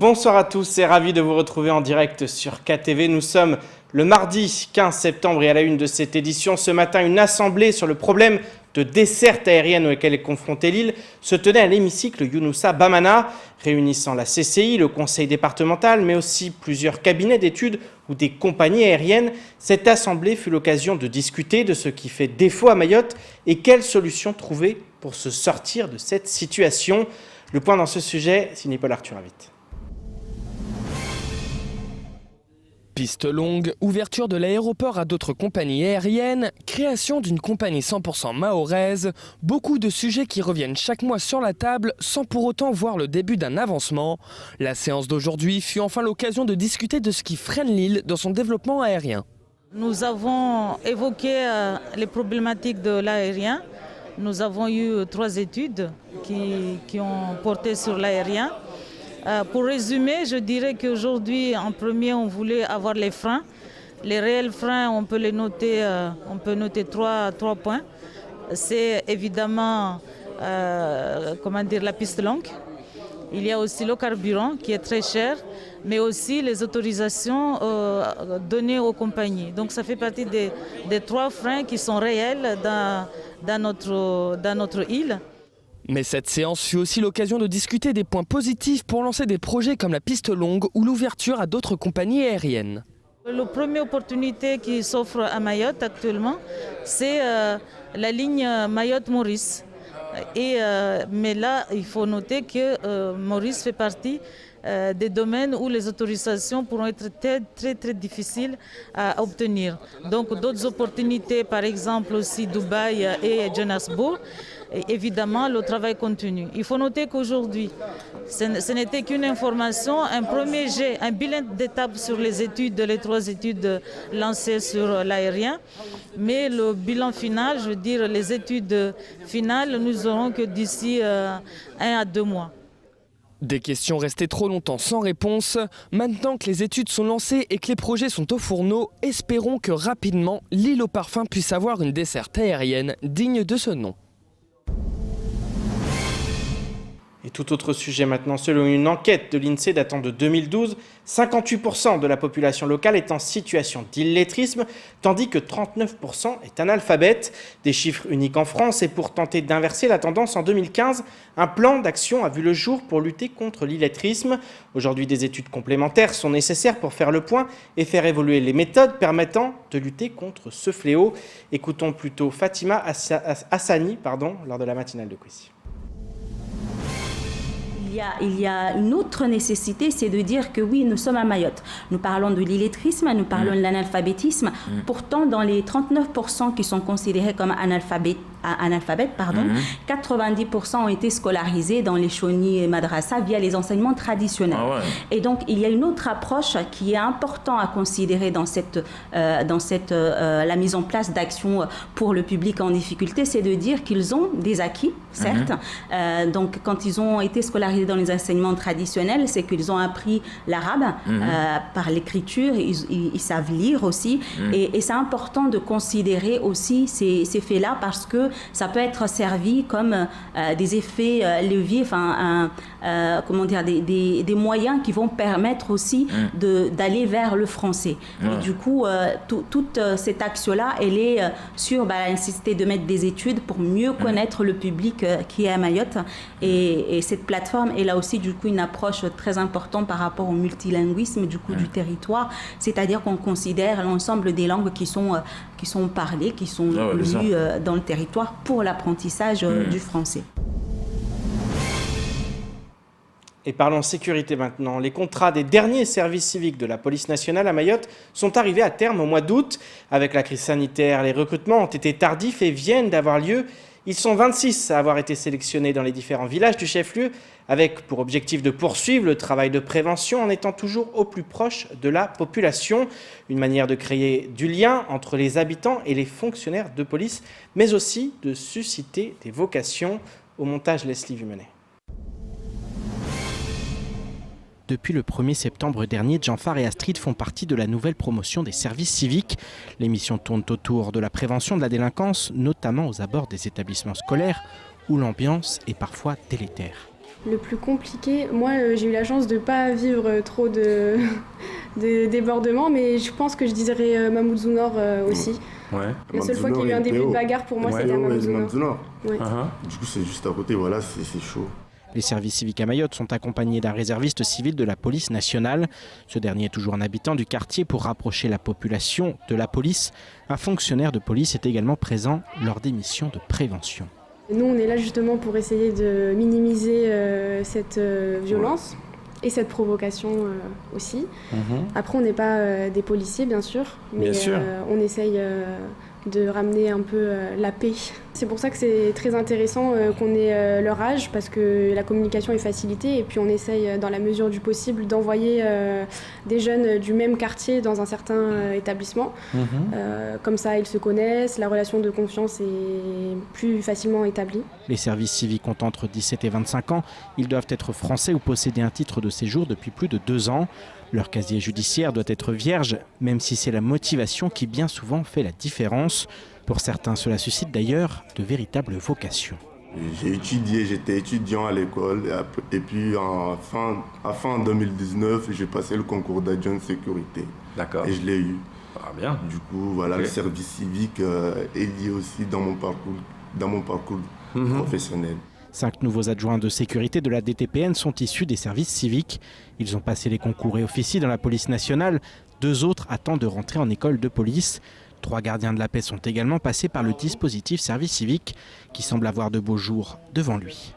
Bonsoir à tous et ravi de vous retrouver en direct sur KTV. Nous sommes le mardi 15 septembre et à la une de cette édition, ce matin, une assemblée sur le problème de desserte aérienne auquel est confrontée l'île se tenait à l'hémicycle Younoussa Bamana, réunissant la CCI, le conseil départemental, mais aussi plusieurs cabinets d'études ou des compagnies aériennes. Cette assemblée fut l'occasion de discuter de ce qui fait défaut à Mayotte et quelles solutions trouver pour se sortir de cette situation. Le point dans ce sujet, signé Paul Arthur Avit. Piste longue, ouverture de l'aéroport à d'autres compagnies aériennes, création d'une compagnie 100% mahoraise, beaucoup de sujets qui reviennent chaque mois sur la table sans pour autant voir le début d'un avancement. La séance d'aujourd'hui fut enfin l'occasion de discuter de ce qui freine l'île dans son développement aérien. Nous avons évoqué les problématiques de l'aérien. Nous avons eu 3 études qui ont porté sur l'aérien. Pour résumer, je dirais qu'aujourd'hui, en premier, on voulait avoir les freins. Les réels freins, on peut les noter, on peut noter 3 points. C'est évidemment la piste longue. Il y a aussi le carburant qui est très cher, mais aussi les autorisations données aux compagnies. Donc ça fait partie des 3 freins qui sont réels dans notre île. Mais cette séance fut aussi l'occasion de discuter des points positifs pour lancer des projets comme la piste longue ou l'ouverture à d'autres compagnies aériennes. La première opportunité qui s'offre à Mayotte actuellement, c'est la ligne Mayotte-Maurice. Mais là, il faut noter que Maurice fait partie des domaines où les autorisations pourront être très difficiles à obtenir. Donc d'autres opportunités, par exemple aussi Dubaï et Johannesburg. Et évidemment, le travail continue. Il faut noter qu'aujourd'hui, ce n'était qu'une information, un premier jet, un bilan d'étape sur les 3 études lancées sur l'aérien. Mais le bilan final, je veux dire, les études finales, nous aurons que d'ici 1 à 2 mois. Des questions restées trop longtemps sans réponse. Maintenant que les études sont lancées et que les projets sont au fourneau, espérons que rapidement, l'île au parfum puisse avoir une desserte aérienne digne de ce nom. Et tout autre sujet maintenant, selon une enquête de l'INSEE datant de 2012, 58% de la population locale est en situation d'illettrisme, tandis que 39% est analphabète. Des chiffres uniques en France, et pour tenter d'inverser la tendance, en 2015, un plan d'action a vu le jour pour lutter contre l'illettrisme. Aujourd'hui, des études complémentaires sont nécessaires pour faire le point et faire évoluer les méthodes permettant de lutter contre ce fléau. Écoutons plutôt Fatima Hassani lors de la matinale de Kwesi. Il y a une autre nécessité, c'est de dire que oui, nous sommes à Mayotte. Nous parlons de l'illettrisme, nous parlons de l'analphabétisme. Pourtant, dans les 39% qui sont considérés comme analphabètes, 90% ont été scolarisés dans les Choni et Madrasa via les enseignements traditionnels. Ah ouais. Et donc, il y a une autre approche qui est importante à considérer dans la mise en place d'actions pour le public en difficulté, c'est de dire qu'ils ont des acquis, certes. Donc, quand ils ont été scolarisés dans les enseignements traditionnels, c'est qu'ils ont appris l'arabe par l'écriture, ils savent lire aussi. Et c'est important de considérer aussi ces faits-là parce que ça peut être servi comme des effets leviers, des moyens qui vont permettre aussi d'aller vers le français. Et du coup, toute cette action-là, elle est sur la nécessité de mettre des études pour mieux connaître le public qui est à Mayotte. Et cette plateforme, elle a aussi du coup une approche très importante par rapport au multilinguisme du territoire, c'est-à-dire qu'on considère l'ensemble des langues qui sont parlées, qui sont lues dans le territoire pour l'apprentissage du français. Et parlons sécurité maintenant. Les contrats des derniers services civiques de la police nationale à Mayotte sont arrivés à terme au mois d'août. Avec la crise sanitaire, les recrutements ont été tardifs et viennent d'avoir lieu. Ils sont 26 à avoir été sélectionnés dans les différents villages du chef-lieu, avec pour objectif de poursuivre le travail de prévention en étant toujours au plus proche de la population. Une manière de créer du lien entre les habitants et les fonctionnaires de police, mais aussi de susciter des vocations. Au montage, Leslie Vumenet. Depuis le 1er septembre dernier, Djanfar et Astrid font partie de la nouvelle promotion des services civiques. Les missions tournent autour de la prévention de la délinquance, notamment aux abords des établissements scolaires où l'ambiance est parfois délétère. Le plus compliqué, moi j'ai eu la chance de ne pas vivre trop de débordements, mais je pense que je dirais Mamoudzou Nord aussi. Ouais. La seule fois qu'il y a eu un début de bagarre pour moi, c'était à Mamoudzou Nord. Ouais. Du coup c'est juste à côté, voilà, c'est chaud. Les services civiques à Mayotte sont accompagnés d'un réserviste civil de la police nationale. Ce dernier est toujours un habitant du quartier pour rapprocher la population de la police. Un fonctionnaire de police est également présent lors des missions de prévention. Nous, on est là justement pour essayer de minimiser cette violence et cette provocation aussi. Après, on n'est pas des policiers, bien sûr, mais on essaye de ramener un peu la paix. C'est pour ça que c'est très intéressant qu'on ait leur âge, parce que la communication est facilitée et puis on essaye dans la mesure du possible d'envoyer des jeunes du même quartier dans un certain établissement. Comme ça, ils se connaissent, la relation de confiance est plus facilement établie. Les services civiques ont entre 17 et 25 ans. Ils doivent être français ou posséder un titre de séjour depuis plus de 2 ans. Leur casier judiciaire doit être vierge, même si c'est la motivation qui bien souvent fait la différence. Pour certains, cela suscite d'ailleurs de véritables vocations. J'étais étudiant à l'école et puis en fin 2019, j'ai passé le concours d'adjoint de sécurité. D'accord. Et je l'ai eu. Ah bien. Du coup, voilà, le service civique est lié aussi dans mon parcours professionnel. 5 nouveaux adjoints de sécurité de la DTPN sont issus des services civiques. Ils ont passé les concours et officient dans la police nationale. 2 autres attendent de rentrer en école de police. 3 gardiens de la paix sont également passés par le dispositif service civique qui semble avoir de beaux jours devant lui.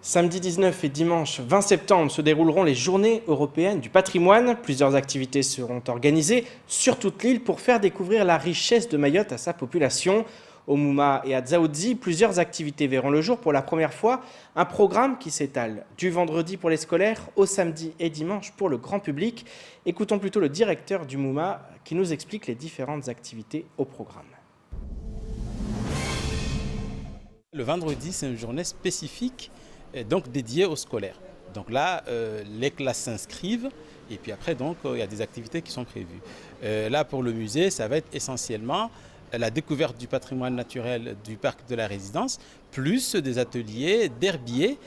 Samedi 19 et dimanche 20 septembre se dérouleront les Journées européennes du patrimoine. Plusieurs activités seront organisées sur toute l'île pour faire découvrir la richesse de Mayotte à sa population. Au Mouma et à Dzaoudzi, plusieurs activités verront le jour pour la première fois. Un programme qui s'étale du vendredi pour les scolaires au samedi et dimanche pour le grand public. Écoutons plutôt le directeur du Mouma qui nous explique les différentes activités au programme. Le vendredi, c'est une journée spécifique donc dédiée aux scolaires. Donc là, les classes s'inscrivent et puis après, donc, il y a des activités qui sont prévues. Là, pour le musée, ça va être essentiellement la découverte du patrimoine naturel du parc de la résidence, plus des ateliers d'herbiers,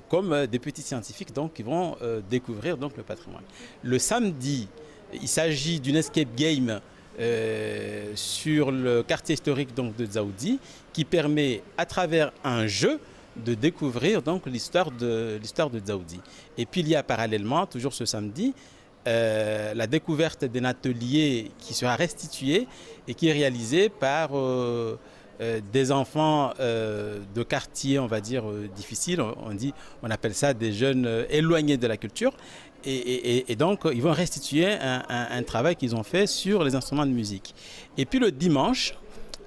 comme des petits scientifiques donc, qui vont découvrir donc, le patrimoine. Le samedi, il s'agit d'une escape game sur le quartier historique donc, de Dzaoudzi, qui permet, à travers un jeu, de découvrir donc l'histoire de Dzaoudzi. Et puis il y a parallèlement, toujours ce samedi, la découverte d'un atelier qui sera restitué et qui est réalisé par des enfants de quartiers, on va dire, difficiles. On appelle ça des jeunes éloignés de la culture. Et donc, ils vont restituer un travail qu'ils ont fait sur les instruments de musique. Et puis le dimanche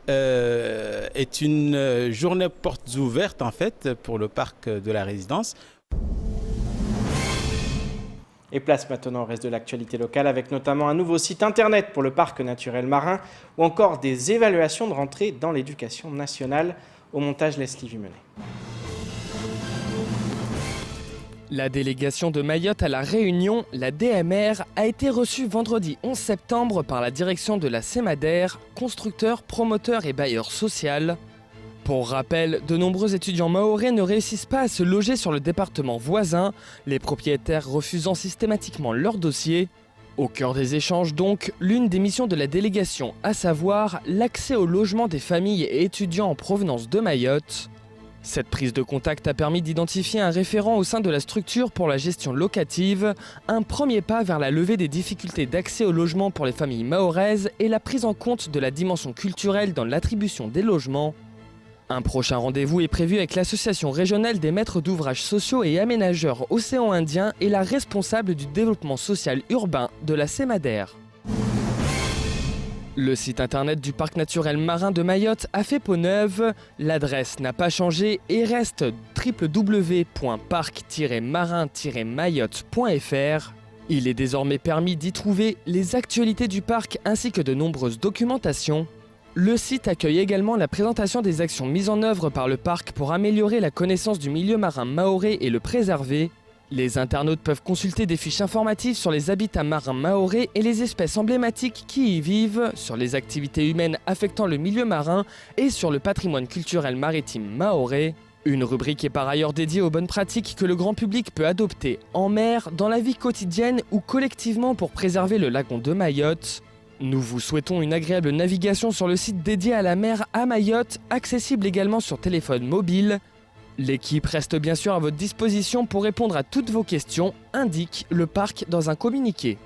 est une journée portes ouvertes, en fait, pour le parc de la résidence. Et place maintenant au reste de l'actualité locale avec notamment un nouveau site internet pour le parc naturel marin ou encore des évaluations de rentrée dans l'éducation nationale. Au montage, Leslie Vimenet. La délégation de Mayotte à la Réunion, la DMR, a été reçue vendredi 11 septembre par la direction de la CEMADER, constructeur, promoteur et bailleur social. Pour rappel, de nombreux étudiants mahorais ne réussissent pas à se loger sur le département voisin, les propriétaires refusant systématiquement leur dossier. Au cœur des échanges donc, l'une des missions de la délégation, à savoir l'accès au logement des familles et étudiants en provenance de Mayotte. Cette prise de contact a permis d'identifier un référent au sein de la structure pour la gestion locative, un premier pas vers la levée des difficultés d'accès au logement pour les familles mahoraises et la prise en compte de la dimension culturelle dans l'attribution des logements. Un prochain rendez-vous est prévu avec l'Association régionale des maîtres d'ouvrages sociaux et aménageurs Océan Indien et la responsable du développement social urbain de la CEMADER. Le site internet du parc naturel marin de Mayotte a fait peau neuve. L'adresse n'a pas changé et reste www.parc-marin-mayotte.fr. Il est désormais permis d'y trouver les actualités du parc ainsi que de nombreuses documentations. Le site accueille également la présentation des actions mises en œuvre par le parc pour améliorer la connaissance du milieu marin mahorais et le préserver. Les internautes peuvent consulter des fiches informatives sur les habitats marins mahorais et les espèces emblématiques qui y vivent, sur les activités humaines affectant le milieu marin et sur le patrimoine culturel maritime mahorais. Une rubrique est par ailleurs dédiée aux bonnes pratiques que le grand public peut adopter en mer, dans la vie quotidienne ou collectivement pour préserver le lagon de Mayotte. Nous vous souhaitons une agréable navigation sur le site dédié à la mer à Mayotte, accessible également sur téléphone mobile. L'équipe reste bien sûr à votre disposition pour répondre à toutes vos questions, indique le parc dans un communiqué.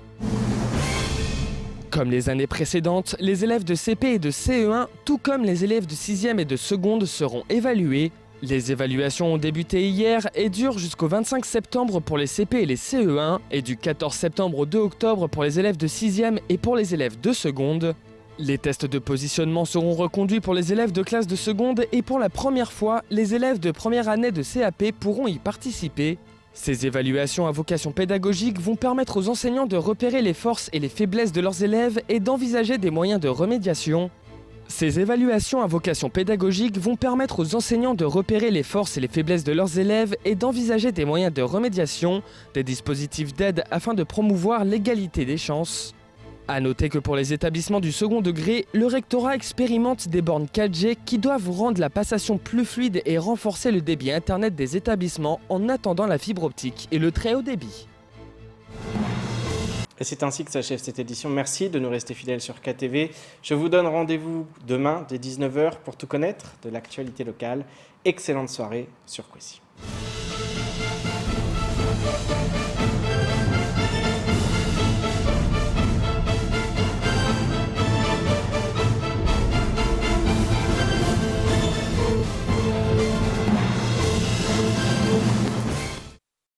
Comme les années précédentes, les élèves de CP et de CE1, tout comme les élèves de 6e et de seconde, seront évalués. Les évaluations ont débuté hier et durent jusqu'au 25 septembre pour les CP et les CE1 et du 14 septembre au 2 octobre pour les élèves de 6e et pour les élèves de seconde. Les tests de positionnement seront reconduits pour les élèves de classe de seconde et pour la première fois, les élèves de première année de CAP pourront y participer. Ces évaluations à vocation pédagogique vont permettre aux enseignants de repérer les forces et les faiblesses de leurs élèves et d'envisager des moyens de remédiation. Ces évaluations à vocation pédagogique vont permettre aux enseignants de repérer les forces et les faiblesses de leurs élèves et d'envisager des moyens de remédiation, des dispositifs d'aide afin de promouvoir l'égalité des chances. A noter que pour les établissements du second degré, le rectorat expérimente des bornes 4G qui doivent rendre la passation plus fluide et renforcer le débit internet des établissements en attendant la fibre optique et le très haut débit. Et c'est ainsi que s'achève cette édition. Merci de nous rester fidèles sur KTV. Je vous donne rendez-vous demain dès 19h pour tout connaître de l'actualité locale. Excellente soirée sur Kwesi.